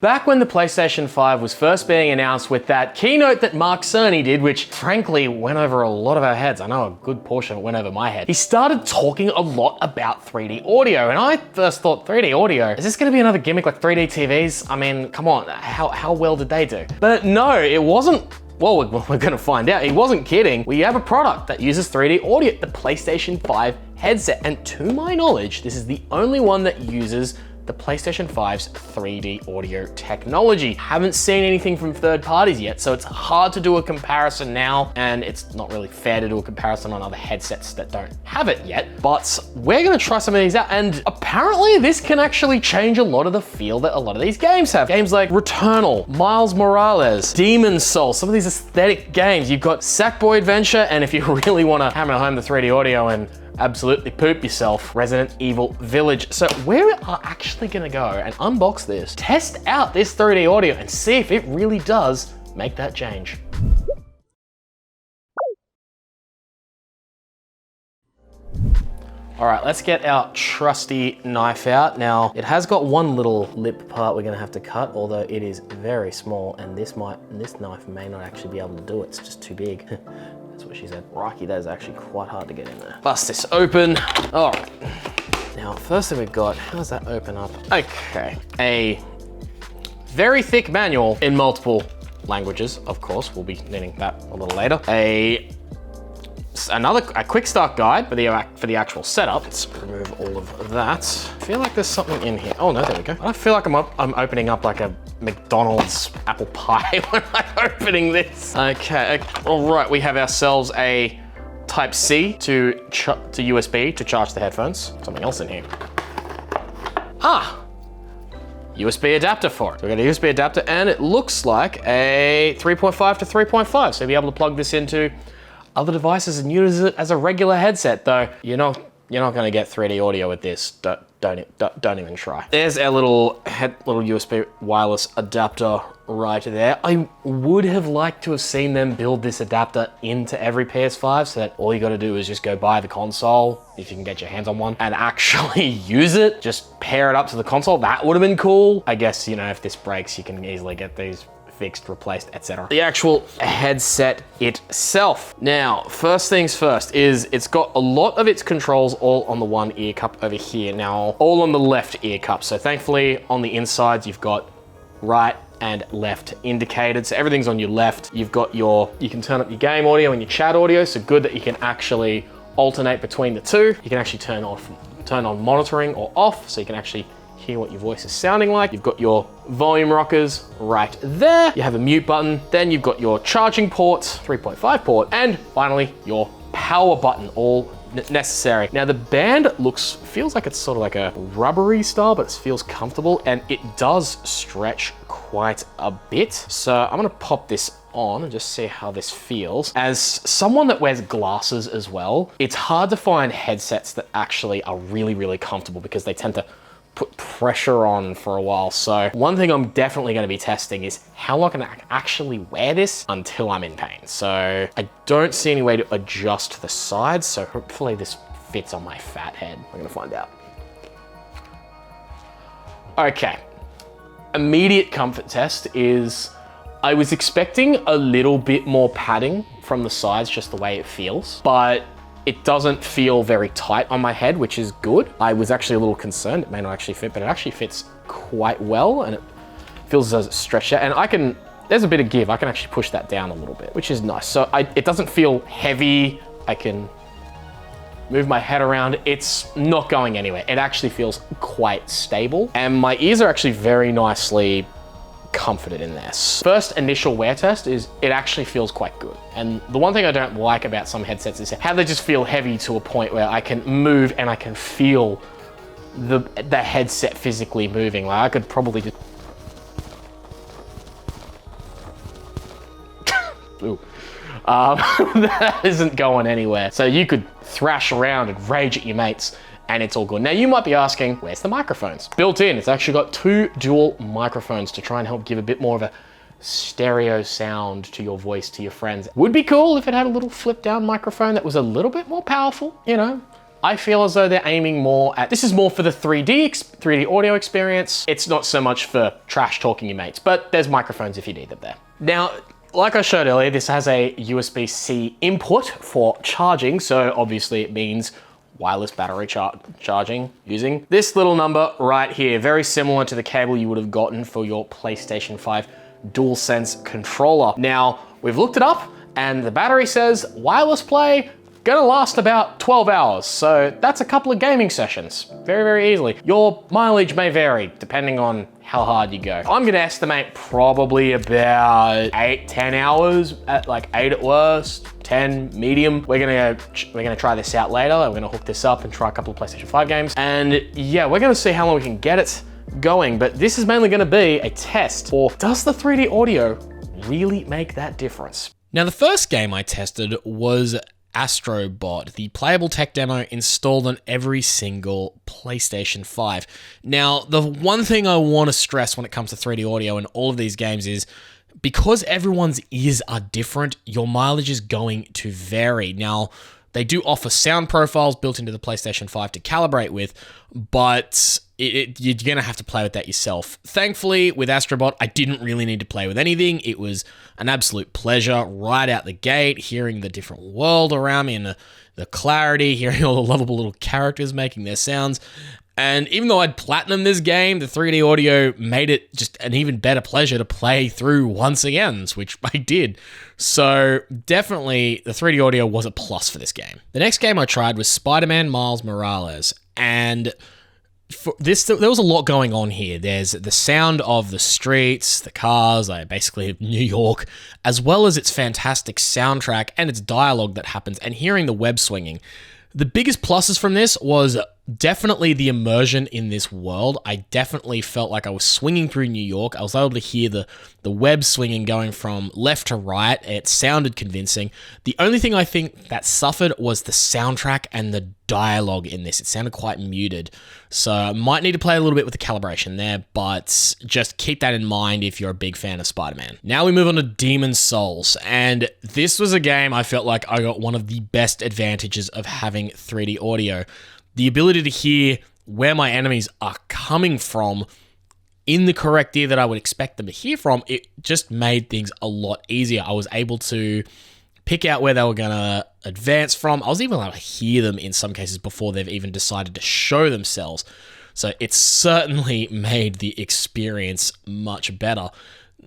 Back when the PlayStation 5 was first being announced with that keynote that Mark Cerny did, which frankly went over a lot of our heads, I know a good portion of it went over my head, he started talking a lot about 3D audio, and I first thought 3D audio, is this gonna be another gimmick like 3D TVs? I mean, come on, how well did they do? But no, it wasn't. Well, we're gonna find out. He wasn't kidding. We have a product that uses 3D audio, the PlayStation 5 headset, and to my knowledge, this is the only one that uses the PlayStation 5's 3D audio technology. Haven't seen anything from third parties yet, so it's hard to do a comparison now, and it's not really fair to do a comparison on other headsets that don't have it yet, but we're gonna try some of these out, and apparently this can actually change a lot of the feel that a lot of these games have. Games like Returnal, Miles Morales, Demon's Souls, some of these aesthetic games. You've got Sackboy Adventure, and if you really wanna hammer home the 3D audio and absolutely poop yourself, Resident Evil Village. So we are actually gonna go and unbox this, test out this 3D audio and see if it really does make that change. All right, let's get our trusty knife out. Now, it has got one little lip part we're gonna have to cut, although it is very small, and this knife may not actually be able to do it. It's just too big. That's what she said. Crikey, that is actually quite hard to get in there. Bust this open. All right. Now, first thing we've got, how does that open up? Okay, a very thick manual in multiple languages, of course. We'll be needing that a little later. A quick start guide for the actual setup. Let's remove all of that. I feel like there's something in here. Oh no, there we go. I feel like I'm opening up like a McDonald's apple pie when I'm opening this. Okay, all right, we have ourselves a Type-C to USB to charge the headphones. Something else in here. USB adapter for it. So we got a USB adapter, and it looks like a 3.5 to 3.5. So you'll be able to plug this into other devices and use it as a regular headset, though you're not gonna get 3D audio with this. Don't even try. There's our little USB wireless adapter right there. I would have liked to have seen them build this adapter into every PS5 so that all you gotta do is just go buy the console, if you can get your hands on one, and actually use it. Just pair it up to the console. That would have been cool. I guess, if this breaks, you can easily get these fixed, replaced, etc. The actual headset itself. Now, first things first is it's got a lot of its controls all on the one ear cup over here. Now, all on the left ear cup. So thankfully on the insides, you've got right and left indicated. So everything's on your left. You've got you can turn up your game audio and your chat audio. So good that you can actually alternate between the two. You can actually turn on monitoring or off, so you can actually hear what your voice is sounding like. You've got your volume rockers right there. You have a mute button. Then you've got your charging port, 3.5 port, and finally your power button, all necessary. Now the band feels like it's sort of like a rubbery style, but it feels comfortable, and it does stretch quite a bit. So I'm gonna pop this on and just see how this feels. As someone that wears glasses as well, it's hard to find headsets that actually are really, really comfortable because they tend to put pressure on for a while. So one thing I'm definitely going to be testing is how long can I actually wear this until I'm in pain. So I don't see any way to adjust the sides, so hopefully this fits on my fat head. We're gonna find out. Okay, immediate comfort test is I was expecting a little bit more padding from the sides, just the way it feels, but it doesn't feel very tight on my head, which is good. I was actually a little concerned it may not actually fit, but it actually fits quite well, and it feels as though it's stretched out. And there's a bit of give. I can actually push that down a little bit, which is nice. So it doesn't feel heavy. I can move my head around. It's not going anywhere. It actually feels quite stable, and my ears are actually very nicely comforted in this. First initial wear test is it actually feels quite good. And the one thing I don't like about some headsets is how they just feel heavy to a point where I can move and I can feel the headset physically moving. Like I could probably just ooh. That isn't going anywhere. So you could thrash around and rage at your mates and it's all good. Now you might be asking, where's the microphones? Built in, it's actually got 2 dual microphones to try and help give a bit more of a stereo sound to your voice, to your friends. Would be cool if it had a little flip down microphone that was a little bit more powerful, I feel as though they're aiming more at, this is more for the 3D audio experience. It's not so much for trash talking your mates, but there's microphones if you need them there. Now, like I showed earlier, this has a USB-C input for charging, so obviously it means wireless battery charging using this little number right here. Very similar to the cable you would have gotten for your PlayStation 5 DualSense controller. Now, we've looked it up and the battery says wireless play gonna last about 12 hours. So that's a couple of gaming sessions, very, very easily. Your mileage may vary depending on how hard you go. I'm gonna estimate probably about 8-10 hours at like 8 at worst, 10 medium. We're gonna try this out later. We're gonna hook this up and try a couple of PlayStation 5 games. And yeah, we're gonna see how long we can get it going, but this is mainly gonna be a test for, does the 3D audio really make that difference? Now, the first game I tested was Astro Bot, the playable tech demo installed on every single PlayStation 5. Now, the one thing I want to stress when it comes to 3D audio in all of these games is, because everyone's ears are different, your mileage is going to vary. Now, they do offer sound profiles built into the PlayStation 5 to calibrate with, but you're going to have to play with that yourself. Thankfully, with Astro Bot, I didn't really need to play with anything. It was an absolute pleasure right out the gate, hearing the different world around me and the clarity, hearing all the lovable little characters making their sounds. And even though I'd platinum this game, the 3D audio made it just an even better pleasure to play through once again, which I did. So definitely the 3D audio was a plus for this game. The next game I tried was Spiderman Miles Morales. And for this, there was a lot going on here. There's the sound of the streets, the cars, like basically New York, as well as its fantastic soundtrack and its dialogue that happens, and hearing the web swinging. The biggest pluses from this was definitely the immersion in this world. I definitely felt like I was swinging through New York. I was able to hear the web swinging going from left to right. It sounded convincing. The only thing I think that suffered was the soundtrack and the dialogue in this. It sounded quite muted. So I might need to play a little bit with the calibration there, but just keep that in mind if you're a big fan of Spider-Man. Now we move on to Demon's Souls, and this was a game I felt like I got one of the best advantages of having 3D audio. The ability to hear where my enemies are coming from in the correct ear that I would expect them to hear from, it just made things a lot easier. I was able to pick out where they were going to advance from. I was even able to hear them in some cases before they've even decided to show themselves. So it certainly made the experience much better.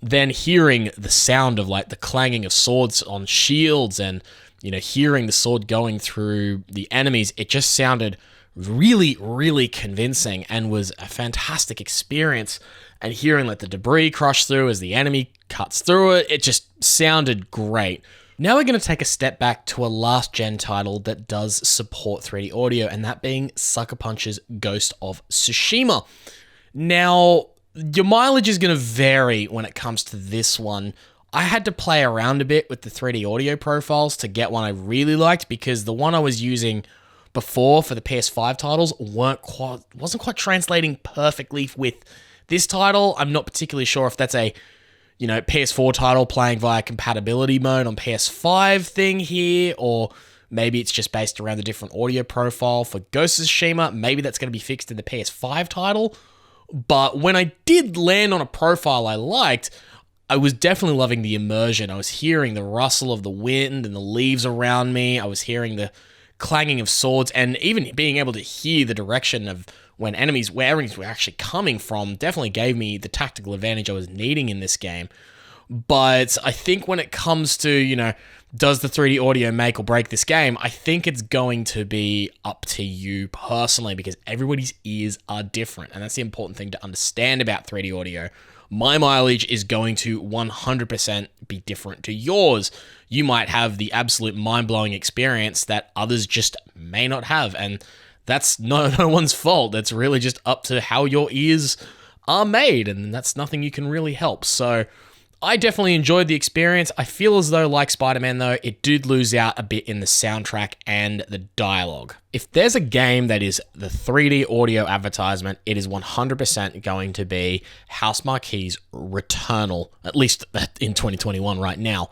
Then hearing the sound of like the clanging of swords on shields and, you know, hearing the sword going through the enemies, it just sounded really, really convincing and was a fantastic experience. And hearing like the debris crush through as the enemy cuts through it, it just sounded great. Now we're going to take a step back to a last gen title that does support 3D audio, and that being Sucker Punch's Ghost of Tsushima. Now, your mileage is going to vary when it comes to this one. I had to play around a bit with the 3D audio profiles to get one I really liked, because the one I was using before for the PS5 titles wasn't quite translating perfectly with this title. I'm not particularly sure if that's a, you know, PS4 title playing via compatibility mode on PS5 thing here, or maybe it's just based around the different audio profile for Ghost of Tsushima. Maybe that's going to be fixed in the PS5 title. But when I did land on a profile I liked, I was definitely loving the immersion. I was hearing the rustle of the wind and the leaves around me. I was hearing the clanging of swords, and even being able to hear the direction of where enemies were actually coming from definitely gave me the tactical advantage I was needing in this game. But I think when it comes to, you know, does the 3D audio make or break this game, I think it's going to be up to you personally, because everybody's ears are different, and that's the important thing to understand about 3D audio. My mileage is going to 100% be different to yours. You might have the absolute mind-blowing experience that others just may not have, and that's no one's fault. That's really just up to how your ears are made, and that's nothing you can really help. So I definitely enjoyed the experience. I feel as though, like Spider-Man though, it did lose out a bit in the soundtrack and the dialogue. If there's a game that is the 3D audio advertisement, it is 100% going to be Housemarque's Returnal, at least in 2021 right now.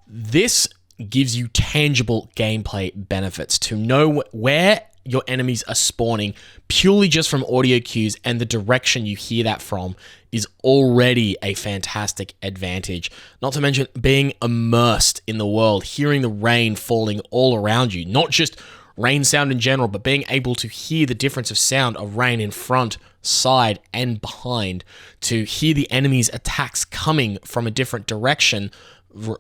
This gives you tangible gameplay benefits to know where your enemies are spawning purely just from audio cues, and the direction you hear that from is already a fantastic advantage. Not to mention being immersed in the world, hearing the rain falling all around you, not just rain sound in general, but being able to hear the difference of sound of rain in front, side, and behind, to hear the enemy's attacks coming from a different direction.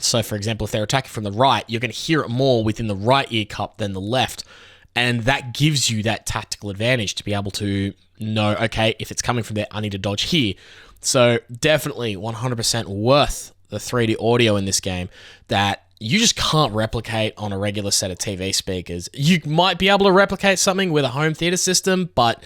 So for example, if they're attacking from the right, you're going to hear it more within the right ear cup than the left. And that gives you that tactical advantage to be able to know, okay, if it's coming from there, I need to dodge here. So definitely 100% worth the 3D audio in this game that you just can't replicate on a regular set of TV speakers. You might be able to replicate something with a home theater system, but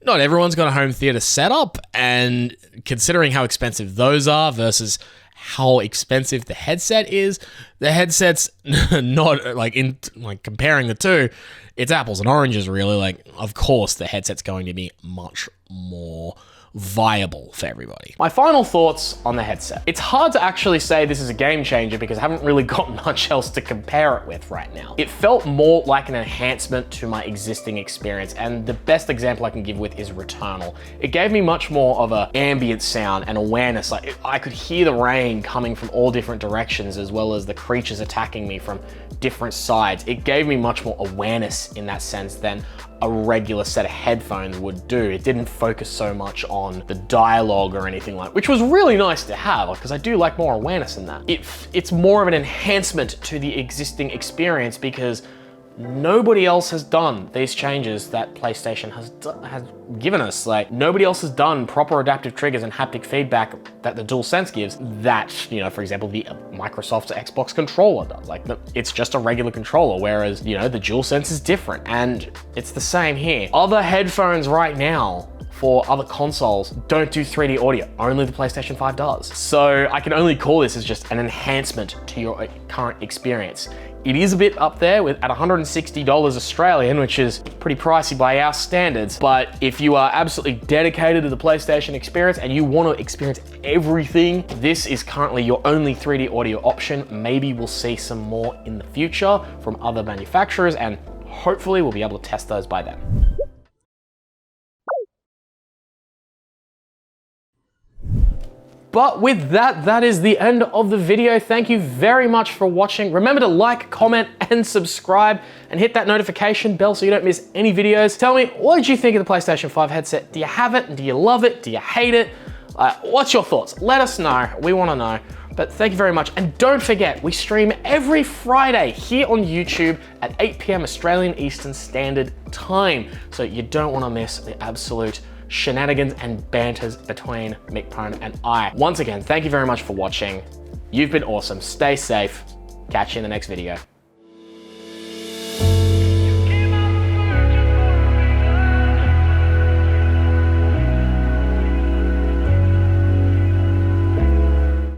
not everyone's got a home theater setup. And considering how expensive those are versus how expensive the headset is, the headset's not like comparing the two, it's apples and oranges really. Like, of course the headset's going to be much more viable for everybody. My final thoughts on the headset. It's hard to actually say this is a game changer because I haven't really got much else to compare it with right now. It felt more like an enhancement to my existing experience, and the best example I can give with is Returnal. It gave me much more of an ambient sound and awareness. Like, I could hear the rain coming from all different directions as well as the creatures attacking me from different sides. It gave me much more awareness in that sense than a regular set of headphones would do. It didn't focus so much on the dialogue or anything like, which was really nice to have because I do like more awareness in that. It's more of an enhancement to the existing experience because nobody else has done these changes that PlayStation has given us. Like, nobody else has done proper adaptive triggers and haptic feedback that the DualSense gives that, you know, for example, the Microsoft's Xbox controller does. Like, it's just a regular controller, whereas, you know, the DualSense is different, and it's the same here. Other headphones right now for other consoles don't do 3D audio, only the PlayStation 5 does. So I can only call this as just an enhancement to your current experience. It is a bit up there at $160 Australian, which is pretty pricey by our standards. But if you are absolutely dedicated to the PlayStation experience and you want to experience everything, this is currently your only 3D audio option. Maybe we'll see some more in the future from other manufacturers, and hopefully we'll be able to test those by then. But with that, that is the end of the video. Thank you very much for watching. Remember to like, comment, and subscribe, and hit that notification bell so you don't miss any videos. Tell me, what did you think of the PlayStation 5 headset? Do you have it? Do you love it? Do you hate it? What's your thoughts? Let us know. We want to know. But thank you very much. And don't forget, we stream every Friday here on YouTube at 8 p.m. Australian Eastern Standard Time. So you don't want to miss the absolute shenanigans and banters between Mick Pone and I. Once again, thank you very much for watching. You've been awesome. Stay safe. Catch you in the next video.